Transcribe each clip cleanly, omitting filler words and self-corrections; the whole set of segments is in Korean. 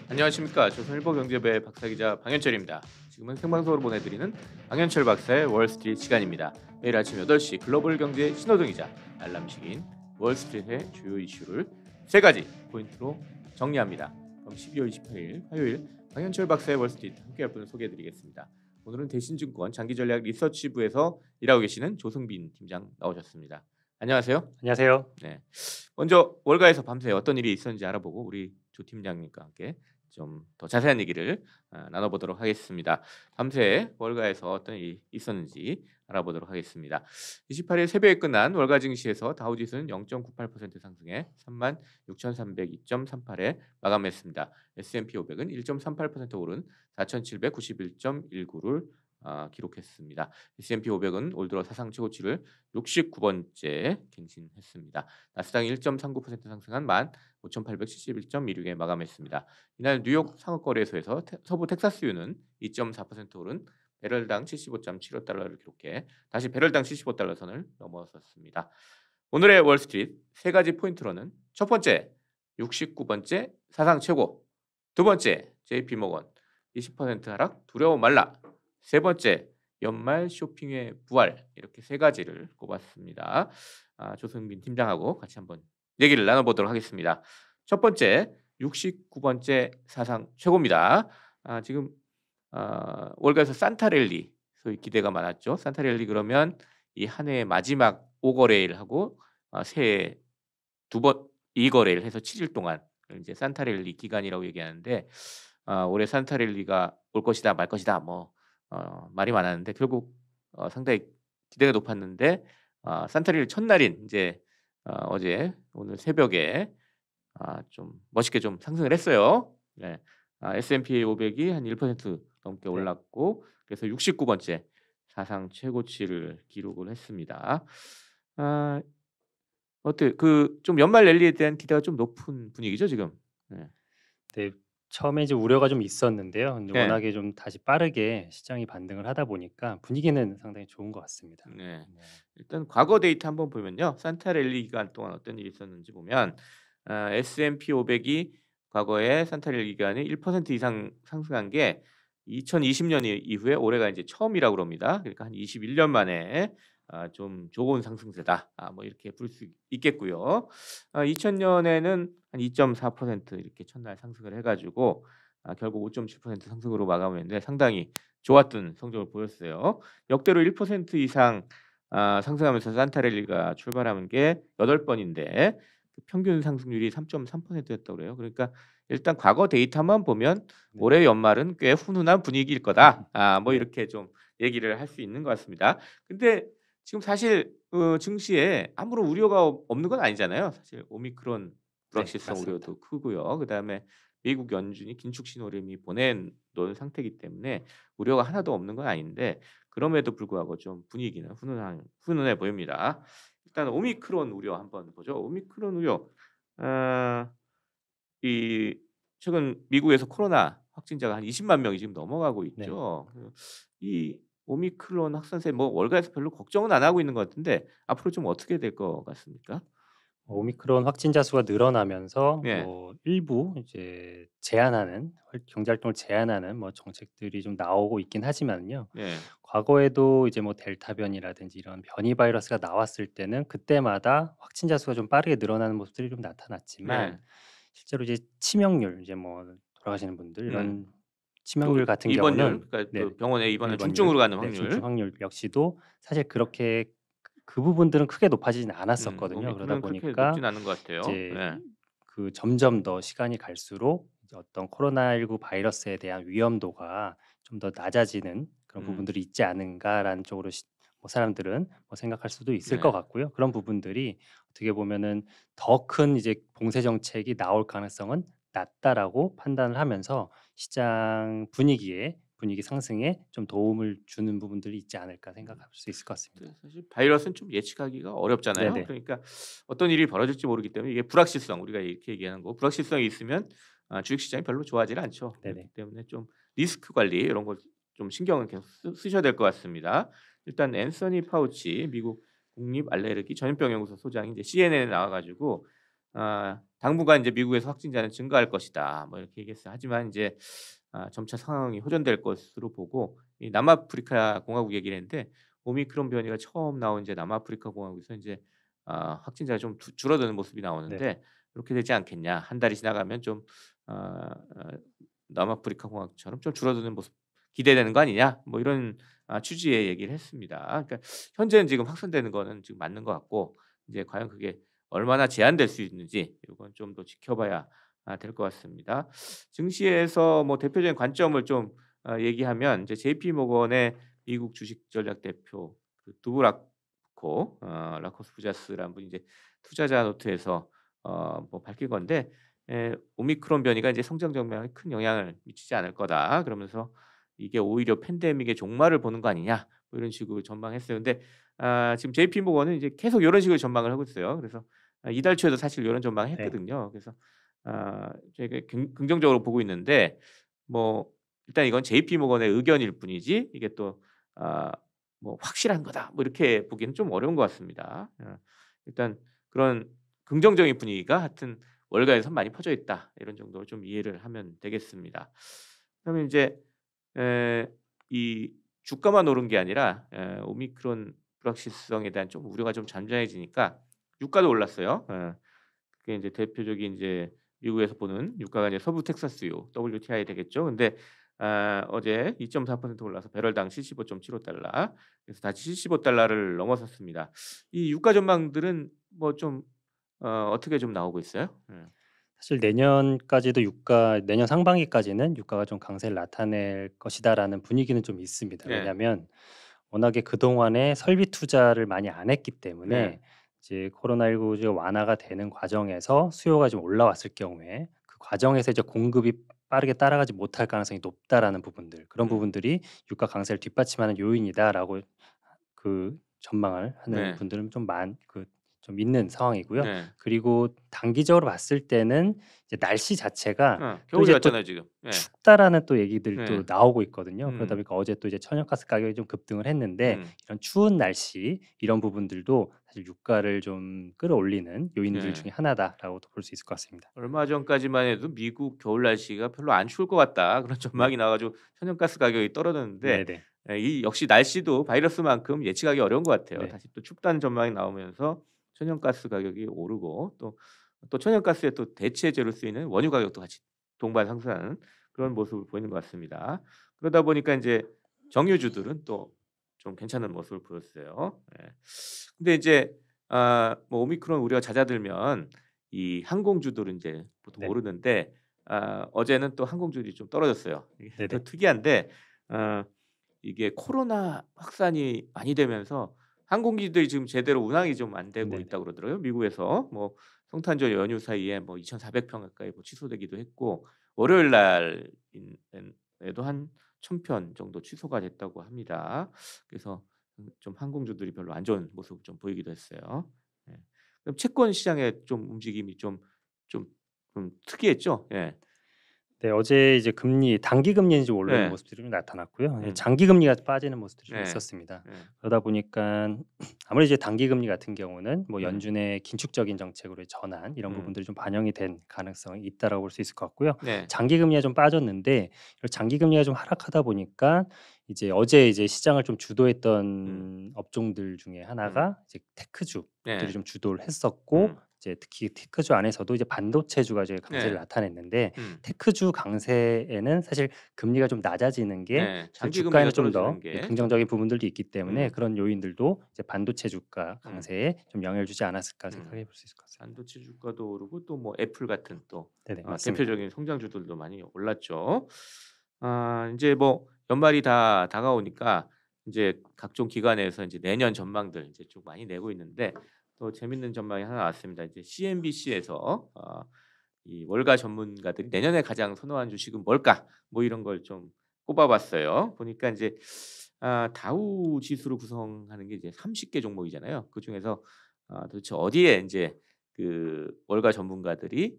안녕하십니까. 조선일보경제부의 박사기자 방현철입니다. 지금은 생방송으로 보내드리는 방현철 박사의 월스트리트 시간입니다. 매일 아침 8시 글로벌 경제 신호등이자 알람식인 월스트리트의 주요 이슈를 세 가지 포인트로 정리합니다. 그럼 12월 28일 화요일 방현철 박사의 월스트리트 함께할 분을 소개해드리겠습니다. 오늘은 대신증권 장기전략 리서치부에서 일하고 계시는 조승빈 팀장 나오셨습니다. 안녕하세요. 안녕하세요. 네. 먼저 월가에서 밤새 어떤 일이 있었는지 알아보고 우리 조 팀장님과 함께 좀 더 자세한 얘기를 나눠보도록 하겠습니다. 밤새 월가에서 어떤 일이 있었는지 알아보도록 하겠습니다. 28일 새벽에 끝난 월가 증시에서 다우지수는 0.98% 상승해 36,302.38에 마감했습니다. S&P 500은 1.38% 오른 4,791.19를 기록했습니다. S&P 500은 올 들어 사상 최고치를 69번째 갱신했습니다. 나스닥이 1.39% 상승한 15,871.26에 마감했습니다. 이날 뉴욕 상업거래소에서 서부 텍사스유는 2.4% 오른 배럴당 75.75달러를 기록해 다시 배럴당 75달러 선을 넘어섰습니다. 오늘의 월스트리트 세 가지 포인트로는 첫 번째, 69번째 사상 최고. 두 번째, JP모건 20% 하락 두려워 말라. 세 번째, 연말 쇼핑의 부활. 이렇게 세 가지를 꼽았습니다. 조승빈 팀장하고 같이 한번 얘기를 나눠보도록 하겠습니다. 첫 번째, 69번째 사상 최고입니다. 지금 월가에서 산타랠리 소위 기대가 많았죠. 산타랠리 그러면 이 한 해의 마지막 5거래일 하고 새해 두 번 2거래일 해서 7일 동안 이제 산타랠리 기간이라고 얘기하는데 올해 산타랠리가 올 것이다 말 것이다 뭐 말이 많았는데 결국 상당히 기대가 높았는데 산타랠리 첫날인 이제 어제 오늘 새벽에 좀 멋있게 좀 상승을 했어요. 네. S&P 500이 한 1% 넘게 네. 올랐고 그래서 69번째 사상 최고치를 기록을 했습니다. 아, 어때? 그 좀 연말 랠리에 대한 기대가 좀 높은 분위기죠 지금. 네. 네. 처음에 이제 우려가 좀 있었는데요. 근데 네. 워낙에 좀 다시 빠르게 시장이 반등을 하다 보니까 분위기는 상당히 좋은 것 같습니다. 네. 네. 일단 과거 데이터 한번 보면요. 산타랠리 기간 동안 어떤 일이 있었는지 보면 S&P 500이 과거에 산타랠리 기간에 1% 이상 상승한 게 2020년 이후에 올해가 이제 처음이라고 그럽니다. 그러니까 한 21년 만에 좀 좋은 상승세다. 뭐 이렇게 볼 수 있겠고요. 2000년에는 한 2.4% 이렇게 첫날 상승을 해가지고 결국 5.7% 상승으로 마감했는데 상당히 좋았던 성적을 보였어요. 역대로 1% 이상 상승하면서 산타랠리가 출발하는 게 8번인데 그 평균 상승률이 3.3%였다고 그래요. 그러니까 일단 과거 데이터만 보면 네. 올해 연말은 꽤 훈훈한 분위기일 거다. 뭐 네. 이렇게 좀 얘기를 할 수 있는 것 같습니다. 근데 지금 사실 증시에 아무런 우려가 없는 건 아니잖아요. 사실 오미크론 네. 불확실성 맞습니다. 우려도 크고요. 그다음에 미국 연준이 긴축 신호를 이미 보내놓은 상태이기 때문에 우려가 하나도 없는 건 아닌데 그럼에도 불구하고 좀 분위기는 훈훈해 보입니다. 일단 오미크론 우려 한번 보죠. 오미크론 우려. 아, 이 최근 미국에서 코로나 확진자가 한 20만 명이 지금 넘어가고 네. 있죠. 이 오미크론 확산세 뭐 월가에서 별로 걱정은 안 하고 있는 것 같은데 앞으로 좀 어떻게 될 것 같습니까? 오미크론 확진자 수가 늘어나면서 네. 뭐 일부 이제 제한하는 경제 활동을 제한하는 뭐 정책들이 좀 나오고 있긴 하지만요. 네. 과거에도 이제 뭐 델타 변이라든지 이런 변이 바이러스가 나왔을 때는 그때마다 확진자 수가 좀 빠르게 늘어나는 모습들이 좀 나타났지만 네. 실제로 이제 치명률 이제 뭐 돌아가시는 분들 음. 이런 또 치명률 같은 입원율 경우는 그러니까 네 그 병원에 입원한 입원율, 중증으로 가는 네 중증 확률. 확률 역시도 사실 그렇게 그 부분들은 크게 높아지진 않았었거든요. 그러다 오미크론은 그렇게 보니까 높진 않은 것 같아요. 이제 네. 그 점점 더 시간이 갈수록 이제 어떤 코로나19 바이러스에 대한 위험도가 좀 더 낮아지는 그런 음. 부분들이 있지 않은가라는 쪽으로 뭐 사람들은 뭐 생각할 수도 있을 것 네. 같고요. 그런 부분들이 어떻게 보면은 더 큰 이제 봉쇄 정책이 나올 가능성은 낮다라고 판단을 하면서 시장 분위기 상승에 좀 도움을 주는 부분들이 있지 않을까 음. 생각할 수 있을 것 근데 같습니다. 사실 바이러스는 좀 예측하기가 어렵잖아요. 네네. 그러니까 어떤 일이 벌어질지 모르기 때문에 이게 불확실성 우리가 이렇게 얘기하는 거 불확실성이 있으면 주식 시장이 별로 좋아하지 않죠. 그렇기 네네. 때문에 좀 리스크 관리 이런 걸 좀 신경을 계속 쓰셔야 될 것 같습니다. 일단 앤서니 파우치 미국 국립 알레르기 전염병 연구소 소장이 이제 CNN에 나와 가지고 당분간 이제 미국에서 확진자는 증가할 것이다. 뭐 이렇게 얘기했어요. 하지만 이제 점차 상황이 호전될 것으로 보고 이 남아프리카 공화국 얘기를 했는데 오미크론 변이가 처음 나온 이제 남아프리카 공화국에서 이제 확진자가 좀 줄어드는 모습이 네. 나오는데 그렇게 되지 않겠냐. 한 달이 지나가면 좀 남아프리카 공화국처럼 좀 줄어드는 모습 기대되는 거 아니냐. 뭐 이런 취지의 얘기를 했습니다. 그러니까 현재는 지금 확산되는 거는 지금 맞는 것 같고 이제 과연 그게 얼마나 제한될 수 있는지 이건 좀 더 지켜봐야 될 것 같습니다. 증시에서 뭐 대표적인 관점을 좀 얘기하면 이제 JP 모건의 미국 주식 전략 대표 그 두브라코 라코스 부자스라는 분이 이제 투자자 노트에서 뭐 밝힌 건데 오미크론 변이가 이제 성장 전망에 큰 영향을 미치지 않을 거다. 그러면서 이게 오히려 팬데믹의 종말을 보는 거 아니냐 뭐 이런 식으로 전망했어요. 근데 지금 JP 모건은 이제 계속 이런 식으로 전망을 하고 있어요. 그래서 이달 초에도 사실 이런 전망을 네. 했거든요. 그래서 저희가 긍정적으로 보고 있는데 뭐 일단 이건 JP 모건의 의견일 뿐이지 이게 또 뭐 확실한 거다 뭐 이렇게 보기는 좀 어려운 것 같습니다. 일단 그런 긍정적인 분위기가 하여튼 월가에선 많이 퍼져 있다. 이런 정도로 좀 이해를 하면 되겠습니다. 그다음에 인제 이 주가만 오른 게 아니라 오미크론 불확실성에 대한 좀 우려가 좀 잠잠해지니까 유가도 올랐어요. 그게 인제 대표적인 인제 미국에서 보는 유가가 이제 서부 텍사스유 WTI 되겠죠. 근데 어제 2.4% 올라서 배럴당 75.75달러 그래서 다시 75달러를 넘어섰습니다. 이 유가 전망들은 뭐 좀 어떻게 좀 나오고 있어요? 사실 내년 상반기까지는 유가가 좀 강세를 나타낼 것이다라는 분위기는 좀 있습니다. 네. 왜냐하면 워낙에 그동안에 설비 투자를 많이 안 했기 네. 때문에 이제 코로나19 이제 완화가 되는 과정에서 수요가 좀 올라왔을 경우에 그 과정에서 이제 공급이 빠르게 따라가지 못할 가능성이 높다라는 부분들, 그런 음. 부분들이 유가 강세를 뒷받침하는 요인이다라고 그 전망을 하는 네. 분들은 좀 있는 상황이고요. 네. 그리고 단기적으로 봤을 때는 이제 날씨 자체가 또 겨울이 이제 또 왔잖아요 지금. 네. 춥다라는 또 얘기들이 또 네. 나오고 있거든요. 그러다 음. 보니까 어제 또 이제 천연가스 가격이 좀 급등을 했는데 음. 이런 추운 날씨 이런 부분들도 사실 유가를 좀 끌어올리는 요인들 네. 중에 하나다라고도 볼 수 있을 것 같습니다. 얼마 전까지만 해도 미국 겨울 날씨가 별로 안 추울 것 같다. 그런 네. 전망이 나와 가지고 천연가스 가격이 떨어졌는데 네네. 이 역시 날씨도 바이러스만큼 예측하기 어려운 것 같아요. 네. 다시 또 춥다는 전망이 나오면서 천연가스 가격이 오르고 또 천연가스의 또 대체제로 쓰이는 원유 가격도 같이 동반 상승하는 그런 모습을 보이는 것 같습니다. 그러다 보니까 인제 정유주들은 또 좀 괜찮은 모습을 보였어요. 예. 근데 이제 뭐 오미크론 우려가 잦아들면 이 항공주들은 인제 보통 네. 오르는데 어제는 또 항공주들이 좀 떨어졌어요. 이게 또 네네. 특이한데 어 이게 코로나 확산이 많이 되면서 항공기들이 지금 제대로 운항이 좀 안 되고 네네. 있다고 그러더라고요, 미국에서. 뭐 성탄절 연휴 사이에 뭐 2,400편 가까이 뭐 취소되기도 했고 월요일 날 에도 한 1,000편 정도 취소가 됐다고 합니다. 그래서 좀 항공주들이 별로 안 좋은 모습을 좀 보이기도 했어요. 예. 그럼 채권 시장의 좀 움직임이 좀 특이했죠? 예. 네, 어제 이제 단기 금리는 좀 오르는 네. 모습들이 좀 나타났고요. 예, 음. 장기 금리가 빠지는 모습들이 좀 네. 있었습니다. 네. 그러다 보니까 아무리 이제 단기 금리 같은 경우는 뭐 네. 연준의 긴축적인 정책으로의 전환 이런 음. 부분들이 좀 반영이 된 가능성이 있다라고 볼 수 있을 것 같고요. 네. 장기 금리가 좀 빠졌는데 이 장기 금리가 좀 하락하다 보니까 이제 어제 이제 시장을 좀 음. 주도했던 업종들 중에 음. 하나가 이제 테크주들이 네. 좀 주도를 했었고 음. 이제 특히 테크주 안에서도 이제 반도체주가 이제 강세를 네. 나타냈는데 음. 테크주 강세에는 사실 금리가 좀 낮아지는 게 네. 사실 장기 금리가 주가에는 좀 떨어지는 더 게 좀 긍정적인 부분들도 있기 때문에 음. 그런 요인들도 이제 반도체 주가 음. 강세에 좀 영향을 주지 않았을까 음. 생각해 볼 수 있을 것 같습니다. 반도체 주가도 오르고 또 뭐 애플 같은 또 네네, 맞습니다. 대표적인 성장주들도 많이 올랐죠. 인제 뭐 연말이 다 다가오니까 인제 각종 기관에서 인제 내년 전망들 이제 좀 많이 내고 있는데 또 재밌는 전망이 하나 나왔습니다. 이제 CNBC에서 이 월가 전문가들이 "내년에 가장 선호하는 주식은 뭘까?" 뭐 이런 걸 좀 꼽아 봤어요. 보니까 인제 다우 지수로 구성하는 게 이제 30개 종목이잖아요. 그중에서 도대체 어디에 인제 그 월가 전문가들이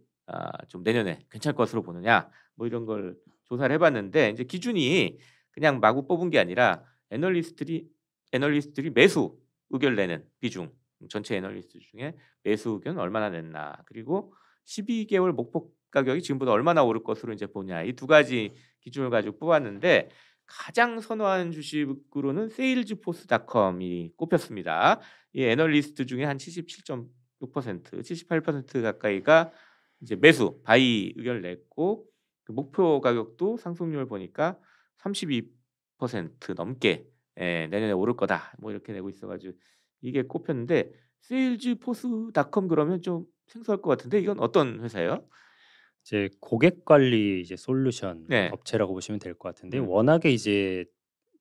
좀 내년에 괜찮을 것으로 보느냐 뭐 이런 걸 조사를 해 봤는데 인제 기준이 그냥 마구 뽑은 게 아니라 애널리스트들이 매수 의견을 내는 비중 전체 애널리스트 중에 매수 의견 얼마나 냈나, 그리고 12개월 목표 가격이 지금보다 얼마나 오를 것으로 이제 보냐, 이 두 가지 기준을 가지고 뽑았는데 가장 선호하는 주식으로는 세일즈포스닷컴이 꼽혔습니다. 이 애널리스트 중에 한 77.6%, 78% 가까이가 이제 매수 바이 의견을 냈고, 그 목표 가격도 상승률 보니까 32% 넘게 내년에 오를 거다, 뭐 이렇게 내고 있어가지고 이게 꼽혔는데, 세일즈포스닷컴 그러면 좀 생소할 것 같은데 이건 어떤 회사예요? 이제 고객 관리 이제 솔루션 네. 업체라고 보시면 될 것 같은데, 음. 워낙에 이제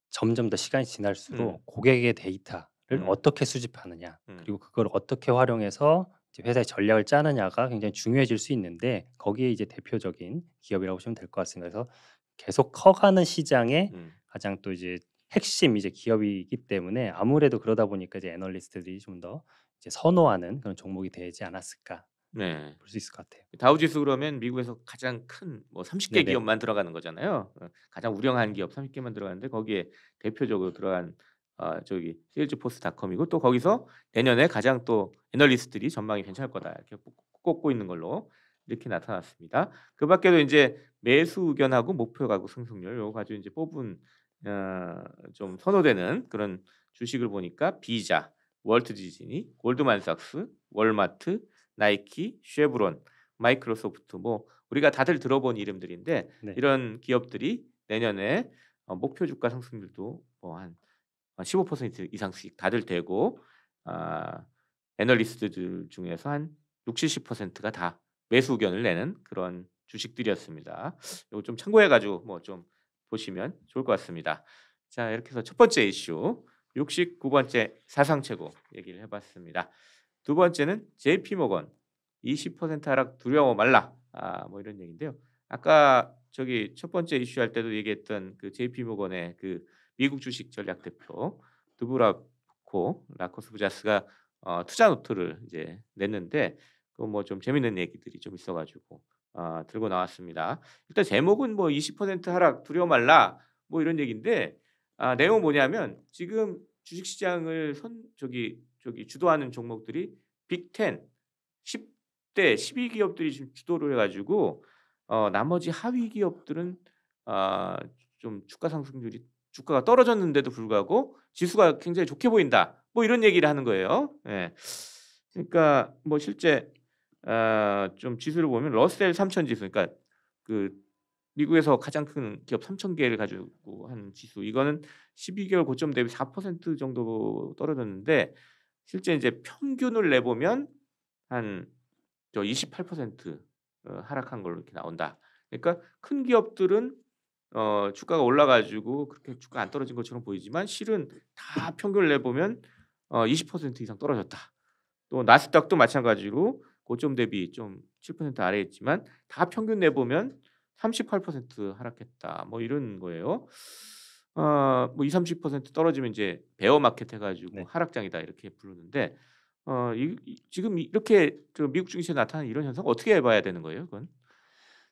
점점 더 시간이 지날수록 고객의 데이터를 음. 어떻게 수집하느냐, 음. 그리고 그걸 어떻게 활용해서 이제 회사의 전략을 짜느냐가 굉장히 중요해질 수 있는데, 거기에 이제 대표적인 기업이라고 보시면 될 것 같습니다. 그래서 계속 커가는 시장의 가장 또 이제 핵심 이제 기업이기 때문에 아무래도 그러다 보니까 이제 애널리스트들이 좀 더 이제 선호하는 그런 종목이 되지 않았을까 네. 볼 수 있을 것 같아요. 다우지수 그러면 미국에서 가장 큰 뭐 30개 네네. 기업만 들어가는 거잖아요. 가장 우량한 기업 30개만 들어가는데 거기에 대표적으로 들어간 저기 세일즈포스닷컴이고, 또 거기서 내년에 가장 또 애널리스트들이 전망이 괜찮을 거다 이렇게 꼽고 있는 걸로 이렇게 나타났습니다. 그 밖에도 이제 매수 의견하고 목표 가격 상승률 요거 가지고 이제 뽑은 좀 선호되는 그런 주식을 보니까 비자, 월트 디즈니, 골드만삭스, 월마트, 나이키, 쉐브론, 마이크로소프트, 뭐 우리가 다들 들어본 이름들인데 네. 이런 기업들이 내년에 목표 주가 상승률도 뭐 한 15% 이상씩 다들 되고, 애널리스트들 중에서 한 60, 70%가 다 매수 의견을 내는 그런 주식들이었습니다. 이거 좀 참고해 가지고 뭐 좀 보시면 좋을 것 같습니다. 자, 이렇게 해서 첫 번째 이슈 69번째 사상 최고 얘기를 해봤습니다. 두 번째는 JP모건 20% 하락 두려워 말라. 뭐 이런 얘기인데요. 아까 저기 첫 번째 이슈 할 때도 얘기했던 그 JP모건의 그 미국 주식 전략 대표 드브라코 라코스부자스가 투자 노트를 이제 냈는데, 그 뭐 좀 재밌는 얘기들이 좀 있어가지고 들고 나왔습니다. 일단 제목은 뭐 20% 하락 두려워 말라 뭐 이런 얘기인데, 내용은 뭐냐면 지금 주식시장을 저기 주도하는 종목들이 빅10 10대 12기업들이 지금 주도를 해가지고 나머지 하위 기업들은 좀 주가가 떨어졌는데도 불구하고 지수가 굉장히 좋게 보인다, 뭐 이런 얘기를 하는 거예요. 예. 그러니까 뭐 실제 좀 지수를 보면 러셀 3000 지수, 그러니까 그 미국에서 가장 큰 기업 3,000개를 가지고 한 지수, 이거는 12개월 고점 대비 4% 정도 떨어졌는데 실제 이제 평균을 내보면 한 28% 하락한 걸로 이렇게 나온다. 그러니까 큰 기업들은 주가가 올라가지고 그렇게 주가 안 떨어진 것처럼 보이지만 실은 다 평균을 내보면 20% 이상 떨어졌다. 또 나스닥도 마찬가지로 고점 대비 좀 7% 아래에 있지만 다 평균 내보면 38% 하락했다. 뭐 이런 거예요. 뭐 20-30% 떨어지면 이제 베어 마켓 해가지고 네. 하락장이다 이렇게 부르는데, 지금 이렇게 미국 증시에 나타나는 이런 현상 어떻게 봐야 되는 거예요, 그건?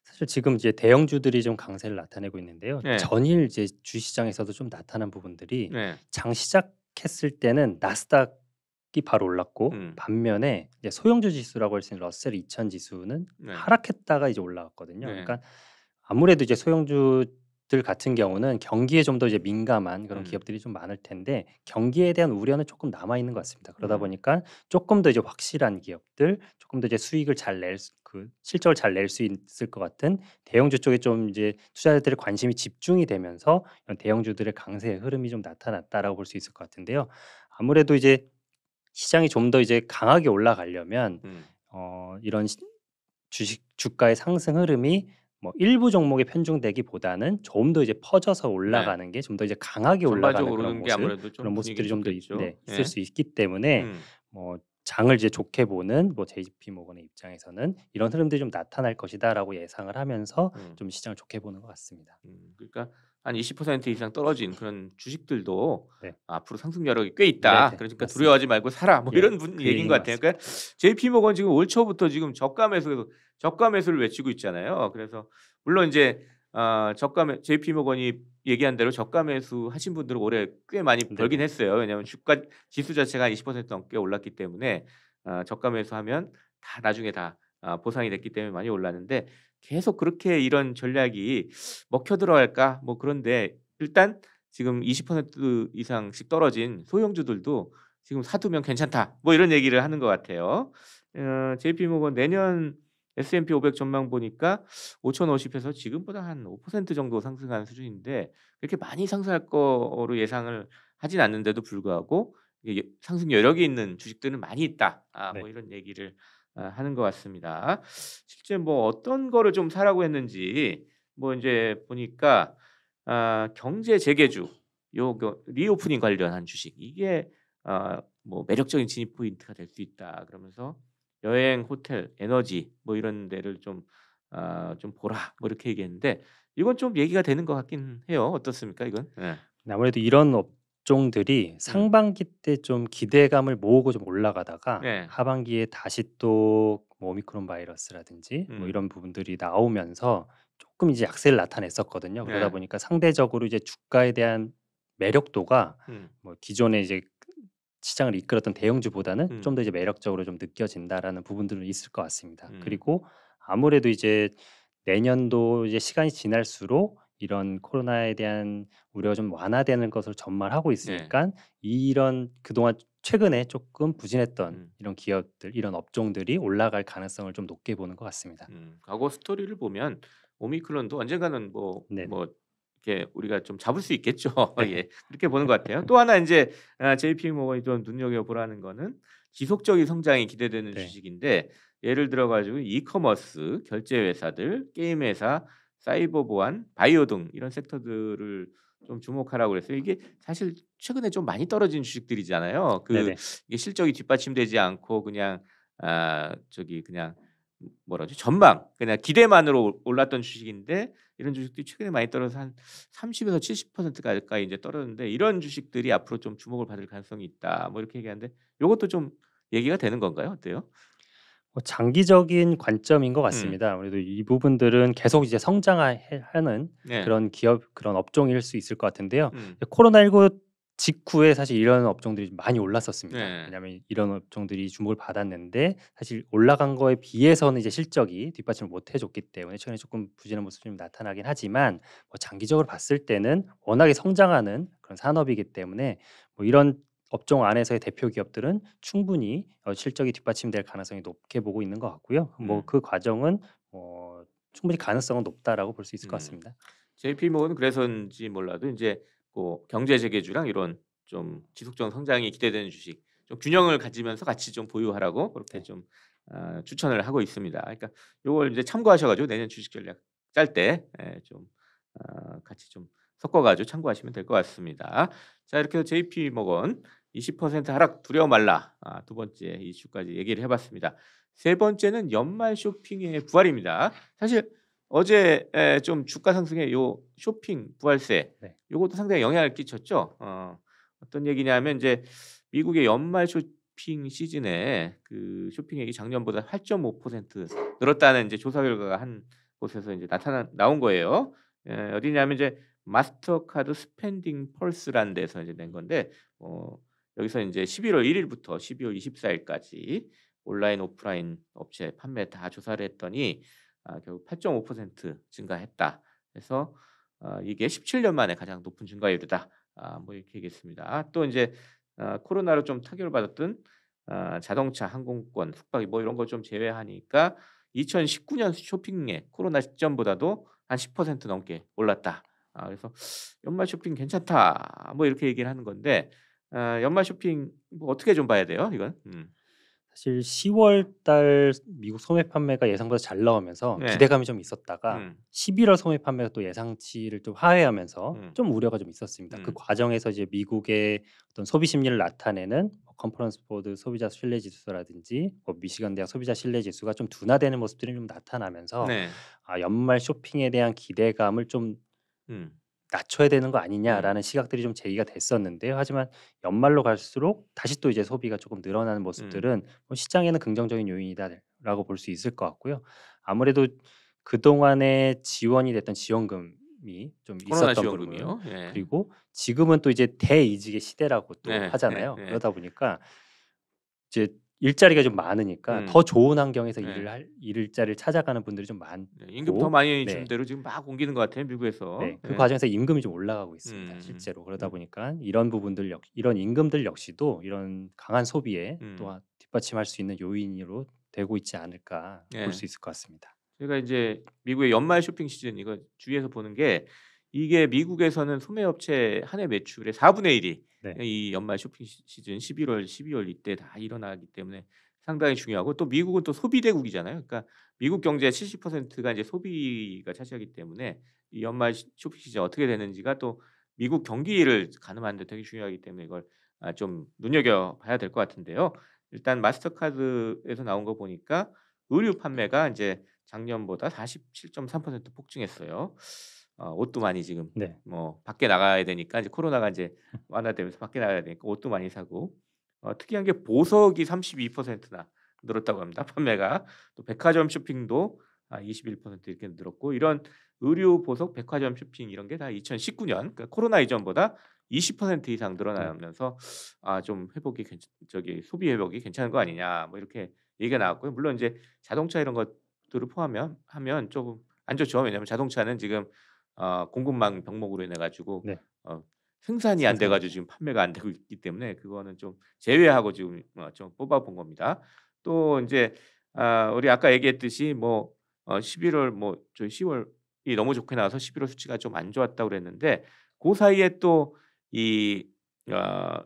사실 지금 이제 대형주들이 좀 강세를 나타내고 있는데요. 네. 전일 이제 주시장에서도 좀 나타난 부분들이, 네. 장 시작했을 때는 나스닥이 바로 올랐고, 반면에 이제 소형주 지수라고 할 수 있는 러셀 2000 지수는 네. 하락했다가 이제 올라왔거든요. 네. 그러니까 아무래도 이제 소형주들 같은 경우는 경기에 좀 더 이제 민감한 그런 기업들이 좀 많을 텐데, 경기에 대한 우려는 조금 남아 있는 것 같습니다. 그러다 보니까 조금 더 이제 확실한 기업들, 조금 더 이제 수익을 잘 실적을 잘 낼 수 있을 것 같은 대형주 쪽에 좀 이제 투자자들의 관심이 집중이 되면서 이런 대형주들의 강세의 흐름이 좀 나타났다라고 볼 수 있을 것 같은데요. 아무래도 이제 시장이 좀 더 이제 강하게 올라가려면 이런 주식 주가의 상승 흐름이 뭐 일부 종목에 편중되기보다는 좀 더 이제 퍼져서 올라가는 게, 좀 더 이제 강하게 올라가는 전반적으로 그런 오르는 게 모습, 아무래도 좀 그런 분위기는 모습들이 좀 더 좋겠죠. 있을 예. 수 있기 때문에 뭐 장을 이제 좋게 보는 뭐 JP모건의 입장에서는 이런 흐름들이 좀 나타날 것이다라고 예상을 하면서 좀 시장을 좋게 보는 것 같습니다. 그러니까 한 20% 이상 떨어진 그런 주식들도 네. 앞으로 상승 여력이 꽤 있다. 네네. 그러니까 맞습니다. 두려워하지 말고 사라. 뭐 예, 이런 그 얘기인 얘기인 것 것 같아요. 같습니다. 그러니까 JP모건 지금 올 초부터 지금 저가 매수를 외치고 있잖아요. 그래서 물론 이제 저가 JP 모건이 얘기한 대로 저가 매수 하신 분들은 올해 꽤 많이 벌긴 네네. 했어요. 왜냐하면 주가 지수 자체가 20% 넘게 올랐기 때문에 저가 매수하면 다 나중에 다 보상이 됐기 때문에 많이 올랐는데 계속 그렇게 이런 전략이 먹혀 들어갈까? 뭐 그런데 일단 지금 20% 이상씩 떨어진 소형주들도 지금 사두면 괜찮다. 뭐 이런 얘기를 하는 것 같아요. JP 모건 내년 S&P 500 전망 보니까 5,050에서 지금보다 한 5% 정도 상승한 수준인데 그렇게 많이 상승할 거로 예상을 하진 않는데도 불구하고 이게 상승 여력이 있는 주식들은 많이 있다. 뭐 네. 이런 얘기를 하는 것 같습니다. 실제 뭐 어떤 거를 좀 사라고 했는지 뭐 인제 보니까 경제 재개주 리오프닝 관련한 주식 이게 뭐 매력적인 진입 포인트가 될 수 있다. 그러면서 여행, 호텔, 에너지 뭐 이런 데를 좀 보라. 뭐 이렇게 얘기했는데 이건 좀 얘기가 되는 것 같긴 해요. 어떻습니까 이건? 예. 아무래도 이런 업종들이 음. 상반기 때 좀 기대감을 모으고 좀 올라가다가 네. 하반기에 다시 또 뭐 오미크론 바이러스라든지 뭐 음. 이런 부분들이 나오면서 조금 이제 약세를 나타냈었거든요. 그러다 네. 보니까 상대적으로 이제 주가에 대한 매력도가 음. 뭐 기존에 이제 시장을 이끌었던 대형주보다는 좀 음. 더 이제 매력적으로 좀 느껴진다라는 부분들은 있을 것 같습니다. 음. 그리고 아무래도 이제 내년도 이제 시간이 지날수록 이런 코로나에 대한 우려가 좀 완화되는 것을 전망하고 네. 있으니까 이런 그동안 최근에 조금 부진했던 음. 이런 기업들, 이런 업종들이 올라갈 가능성을 좀 높게 보는 것 같습니다. 과거 스토리를 보면 오미크론도 언젠가는 네네. 뭐 이렇게 우리가 좀 잡을 수 있겠죠. 네. 예. 그렇게 보는 것 같아요. 또 하나 인제 JP 모건이 좀 눈여겨보라는 거는 지속적인 성장이 기대되는 네. 주식인데 예를 들어 가지고 이커머스, 결제 회사들, 게임 회사, 사이버 보안, 바이오 등 이런 섹터들을 좀 주목하라고 그랬어요. 이게 사실 최근에 좀 많이 떨어진 주식들이잖아요. 네네. 이게 실적이 뒷받침되지 않고 그냥 그냥 뭐라 지 전망 그냥 기대만으로 올랐던 주식인데 이런 주식들이 최근에 많이 떨어져서 한 30에서 70% 가까이 인제 떨어졌는데 "이런 주식들이 앞으로 좀 주목을 받을 가능성이 있다." 뭐 이렇게 얘기하는데 요것도 좀 얘기가 되는 건가요? 어때요? 장기적인 관점인 것 음. 같습니다. 아무래도 이 부분들은 계속 이제 하는 네. 그런 기업, 그런 업종일 수 있을 것 같은데요. 음. 코로나19 직후에 사실 이런 업종들이 좀 많이 올랐었습니다. 네. 왜냐하면 이런 업종들이 주목을 받았는데 사실 올라간 거에 비해서는 이제 실적이 뒷받침을 못 해줬기 때문에 최근에 조금 부진한 모습이 좀 나타나긴 하지만 뭐 장기적으로 봤을 때는 워낙에 성장하는 그런 산업이기 때문에 뭐 이런 업종 안에서의 대표 기업들은 충분히 실적이 뒷받침될 가능성이 높게 보고 있는 것 같고요. 뭐 음. 그 과정은 충분히 가능성은 높다라고 볼 수 있을 것 음. 같습니다. JP 모건은 그래서인지 몰라도 인제 뭐 경제 재개주랑 이런 좀 지속적 성장이 기대되는 주식 좀 균형을 가지면서 같이 좀 보유하라고 그렇게 네. 좀 추천을 하고 있습니다. 그러니까 요걸 이제 참고하셔 가지고 내년 주식 전략 짤 때 좀 같이 좀 섞어 가지고 참고하시면 될 것 같습니다. 자 이렇게 해서 JP 모건 20% 하락 두려워 말라. 두 번째 이슈까지 얘기를 해 봤습니다. 세 번째는 연말 쇼핑의 부활입니다. 사실 어제 좀 주가 상승에 요 쇼핑 부활세 네. 요것도 상당히 영향을 끼쳤죠. 어떤 얘기냐면 인제 미국의 연말 쇼핑 시즌에 그 쇼핑액이 작년보다 8.5% 늘었다는 이제 조사 결과가 한 곳에서 인제 나온 거예요. 어디냐면 이제 마스터카드 스pen딩 펄스라는 데서 이제 낸 건데 여기서 인제 11월 1 일부터 12월 24 일까지 온라인, 오프라인 업체 판매 다 조사를 했더니 결국 8.5% 증가했다. 그래서 이게 17년 만에 가장 높은 증가율이다. 뭐 이렇게 얘기했습니다. 또 인제 코로나로 좀 타격을 받았던 자동차, 항공권, 숙박 뭐 이런 거 좀 제외하니까 2019년 쇼핑액 코로나 직전보다도 한 10% 넘게 올랐다. 그래서 "연말 쇼핑 괜찮다." 뭐 이렇게 얘기를 하는 건데 연말 쇼핑 뭐 어떻게 좀 봐야 돼요 이건? 사실 10월 달 미국 소매 판매가 예상보다 잘 나오면서 네. 기대감이 좀 있었다가 음. 11월 소매 판매가 또 예상치를 좀 하회하면서 음. 좀 우려가 좀 있었습니다. 그 음. 과정에서 이제 미국의 어떤 소비 심리를 나타내는 뭐 컨퍼런스 보드 소비자 신뢰 지수라든지 뭐 미시간 대학 소비자 신뢰 지수가 좀 둔화되는 모습들이 좀 나타나면서 네. 연말 쇼핑에 대한 기대감을 좀 음. 낮춰야 되는 거 음. 아니냐라는 시각들이 좀 제기가 됐었는데요. 하지만 연말로 갈수록 다시 또 이제 소비가 조금 늘어나는 음. 모습들은 시장에는 긍정적인 요인이다라고 볼 수 있을 것 같고요. 아무래도 그동안에 지원이 됐던 지원금이 좀 코로나 있었던 부분, 지원금이요. 예. 그리고 지금은 또 이제 대이직의 시대라고 또 네. 네. 하잖아요. 네. 그러다 보니까 이제 일자리가 좀 많으니까 음. 더 좋은 환경에서 네. 일자리를 찾아가는 분들이 좀 네. 임금 더 많고, 많이 주는 네. 대로 지금 막 옮기는 것 같아요, 미국에서. 네. 그 예. 과정에서 임금이 좀 올라가고 있습니다, 음. 실제로. 그러다 음. 보니까 이런 임금들 역시도 이런 강한 소비에 음. 또 뒷받침할 수 있는 요인으로 되고 있지 않을까 볼 예. 수 있을 것 같습니다. 제가 이제 미국의 연말 쇼핑 시즌 이거 주위에서 보는 게 이게 미국에서는 소매업체 한 해 매출의 4분의 1이 네. 이 연말 쇼핑 시즌 11월, 12월 이때 다 일어나기 때문에 상당히 중요하고 또 미국은 또 소비 대국이잖아요. 그러니까 미국 경제의 70%가 이제 소비가 차지하기 때문에 이 연말 쇼핑 시즌 어떻게 되는지가 또 미국 경기를 가늠하는 데 되게 중요하기 때문에 이걸 좀 눈여겨 봐야 될 것 같은데요. 일단 마스터카드에서 나온 거 보니까 의류 판매가 인제 작년보다 47.3% 폭증했어요. 옷도 많이 지금 네. 뭐 밖에 나가야 되니까 이제 코로나가 인제 완화되면서 밖에 나가야 되니까 옷도 많이 사고 특이한 게 보석이 32%나 늘었다고 합니다, 판매가. 또 백화점 쇼핑도 21% 이렇게 늘었고 이런 의류, 보석, 백화점 쇼핑 이런 게 다 2019년 그러니까 코로나 이전보다 20% 이상 네. 늘어나면서 좀 회복이 소비 회복이 괜찮은 거 아니냐 뭐 이렇게 얘기가 나왔고요. 물론 인제 자동차 이런 것들을 하면 조금 안 좋죠. 왜냐하면 자동차는 지금 공급망 병목으로 인해 가지고 네. 어 생산이 안 돼 생산. 가지고 지금 판매가 안 되고 있기 때문에 그거는 좀 제외하고 지금 좀 뽑아 본 겁니다. 또 인제 우리 아까 얘기했듯이 뭐 11월 뭐 저희 10 월이 너무 좋게 나와서 11월 수치가 좀 안 좋았다고 그랬는데 고 사이에 또 이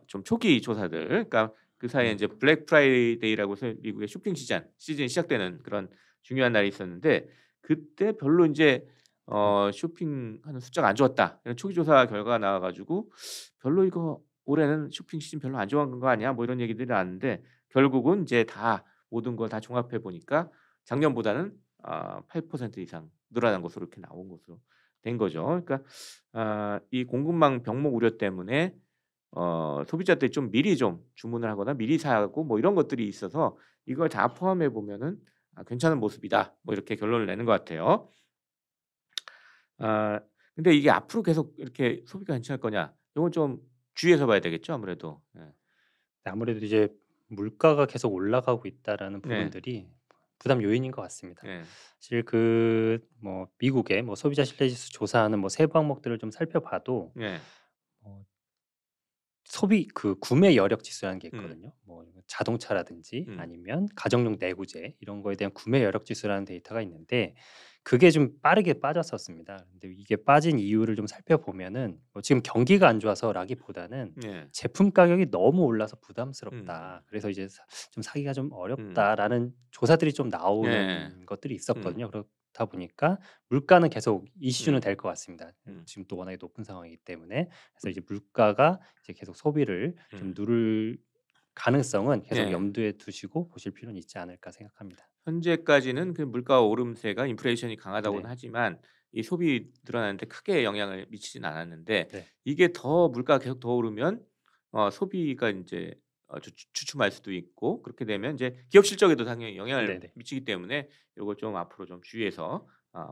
좀 초기 조사들 그러니까 그 사이에 네. 인제 블랙 프라이데이라고 해서 미국의 쇼핑 시즌이 시작되는 그런 중요한 날이 있었는데 그때 별로 인제 네. 쇼핑하는 숫자가 안 좋았다. 이런 초기 조사 결과가 나와 가지고 별로 이거 올해는 쇼핑 시즌 별로 안 좋은 거 아니야? 뭐 이런 얘기들이 나왔는데 결국은 이제 다 모든 걸 다 종합해 보니까 작년보다는 8% 이상 늘어난 것으로 이렇게 나온 것으로 된 거죠. 그러니까 이 공급망 병목 우려 때문에 소비자들이 좀 미리 좀 주문을 하거나 미리 사고 뭐 이런 것들이 있어서 이걸 다 포함해 보면은 '괜찮은 모습이다.' 뭐 이렇게 결론을 내는 것 같아요. 아 근데 이게 앞으로 계속 이렇게 소비가 괜찮을 거냐? 요건 좀 주의해서 봐야 되겠죠 아무래도. 예. 아무래도 이제 물가가 계속 올라가고 있다라는 네. 부분들이 부담 요인인 것 같습니다. 네. 사실 뭐 미국의 뭐 소비자 신뢰 지수 조사하는 뭐 세부 항목들을 좀 살펴봐도 네. 어 구매 여력 지수라는 게 음. 있거든요. 뭐 자동차라든지 음. 아니면 가정용 내구재 이런 거에 대한 구매 여력 지수라는 데이터가 있는데 그게 좀 빠르게 빠졌었습니다. 근데 이게 빠진 이유를 좀 살펴보면은 뭐 지금 경기가 안 좋아서라기보다는 네. 제품 가격이 너무 올라서 음. 부담스럽다. 그래서 이제 좀 사기가 좀 음. 어렵다라는 조사들이 좀 예. 나오는 것들이 음. 있었거든요. 그렇다 보니까 물가는 계속 이슈는 음. 될 것 같습니다. 음. 지금 또 워낙에 높은 상황이기 때문에. 그래서 이제 물가가 이제 계속 소비를 좀 음. 누를 가능성은 계속 네. 염두에 두시고 보실 필요는 있지 않을까 생각합니다. 현재까지는 그 물가 오름세가 인플레이션이 강하다고는 네. 하지만 이 소비 늘어나는데 크게 영향을 미치진 않았는데 네. 이게 더 물가가 계속 더 오르면 소비가 인제 주춤할 수도 있고 그렇게 되면 인제 기업 실적에도 당연히 영향을 네네. 미치기 때문에 요걸 좀 앞으로 좀 주의해서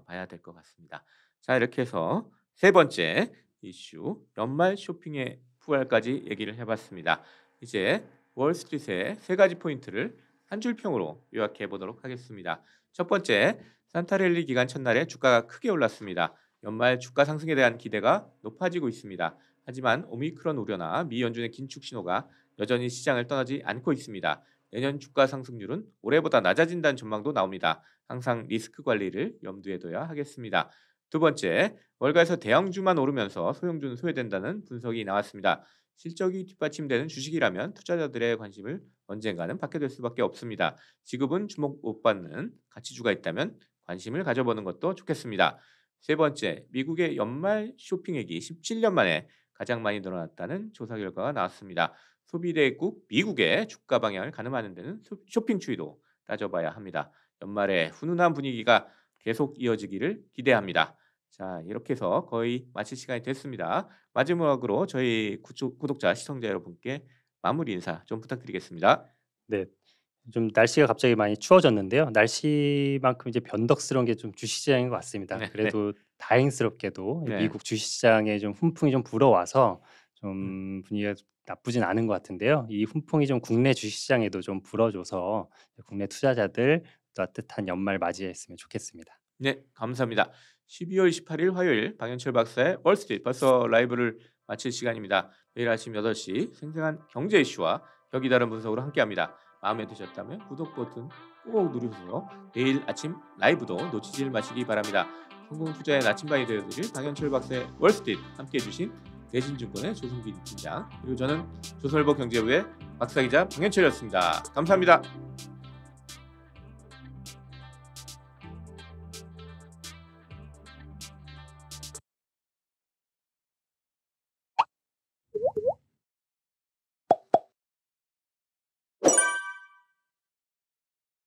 봐야 될 것 같습니다. 자 이렇게 해서 세 번째 이슈 연말 쇼핑의 부활까지 얘기를 해 봤습니다. 이제 월스트리트의 세 가지 포인트를 한 줄 평으로 요약해 보도록 하겠습니다. 첫 번째, 산타랠리 기간 첫날에 주가가 크게 올랐습니다. 연말 주가 상승에 대한 기대가 높아지고 있습니다. 하지만 오미크론 우려나 미 연준의 긴축 신호가 여전히 시장을 떠나지 않고 있습니다. 내년 주가 상승률은 올해보다 낮아진다는 전망도 나옵니다. 항상 리스크 관리를 염두에 둬야 하겠습니다. 두 번째, 월가에서 대형주만 오르면서 소형주는 소외된다는 분석이 나왔습니다. 실적이 뒷받침되는 주식이라면 투자자들의 관심을 언젠가는 받게 될 수밖에 없습니다. 지급은 주목 못 받는 가치주가 있다면 관심을 가져보는 것도 좋겠습니다. 세 번째, 미국의 연말 쇼핑액이 17년 만에 가장 많이 늘어났다는 조사 결과가 나왔습니다. 소비대국 미국의 주가 방향을 가늠하는 데는 쇼핑 추이도 따져봐야 합니다. 연말에 훈훈한 분위기가 계속 이어지기를 기대합니다. 자, 이렇게 해서 거의 마칠 시간이 됐습니다. 마지막으로 저희 구독자, 시청자 여러분께 마무리 인사 좀 부탁드리겠습니다. 네. 좀 날씨가 갑자기 많이 추워졌는데요. 날씨만큼 이제 변덕스러운 게 좀 주식시장인 것 같습니다. 네. 그래도 다행스럽게도 네. 미국 주식시장에 좀 훈풍이 좀 불어와서 음. 좀 분위기가 나쁘진 않은 것 같은데요. 이 훈풍이 좀 국내 주식시장에도 좀 불어줘서 국내 투자자들 따뜻한 연말 맞이했으면 좋겠습니다. 네, 감사합니다. 12월 18일 화요일 방현철 박사의 월스트리트 벌써 라이브를 마칠 시간입니다. 매일 아침 8시 생생한 경제 이슈와 격이 다른 분석으로 함께합니다. 마음에 드셨다면 구독 버튼 꼭 누르셔서 내일 아침 라이브도 놓치지 마시기 바랍니다. 성공 투자의 나침반이 되어드릴 방현철 박사의 월스트리트 함께해 주신 대신증권의 조승빈 팀장 그리고 저는 조선일보 경제부의 박사기자 방현철이었습니다. 감사합니다.